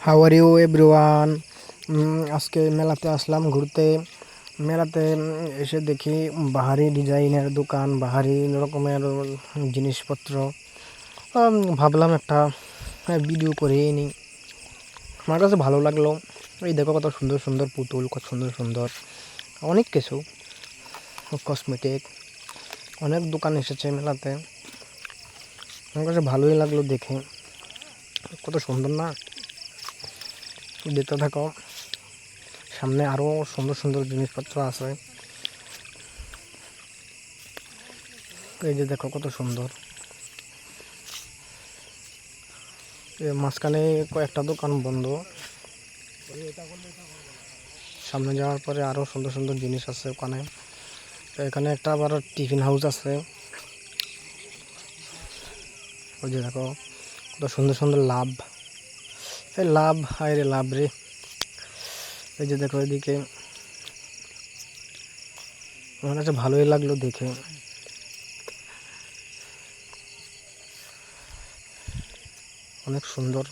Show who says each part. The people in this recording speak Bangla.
Speaker 1: How are you everyone. আজকে মেলাতে আসলাম ঘুরতে। মেলাতে এসে দেখি বাহারি ডিজাইনের দোকান, বাহারি রকমের জিনিসপত্র। ভাবলাম একটা ভিডিও করে নিই। আমার কাছে ভালো লাগলো। এই দেখো কত সুন্দর সুন্দর পুতুল, কত সুন্দর সুন্দর অনেক কিছু কসমেটিক, অনেক দোকান এসেছে মেলাতে। আমার কাছে ভালোই লাগলো দেখে। কত সুন্দর না, দেখতে থাকো। সামনে আরো সুন্দর সুন্দর জিনিসপত্র আছে। এই যে দেখো কত সুন্দর। মাঝখানে কয়েকটা দোকান বন্ধ, সামনে যাওয়ার পরে আরো সুন্দর সুন্দর জিনিস আছে ওখানে। তো এখানে একটা আবার টিফিন হাউস আছে। ওই যে দেখো কত সুন্দর সুন্দর লাভ, এই লাভ, হায় রে লাভ রে। এই যে দেখো এদিকে, আমার কাছে ভালোই লাগলো দেখে। অনেক সুন্দর।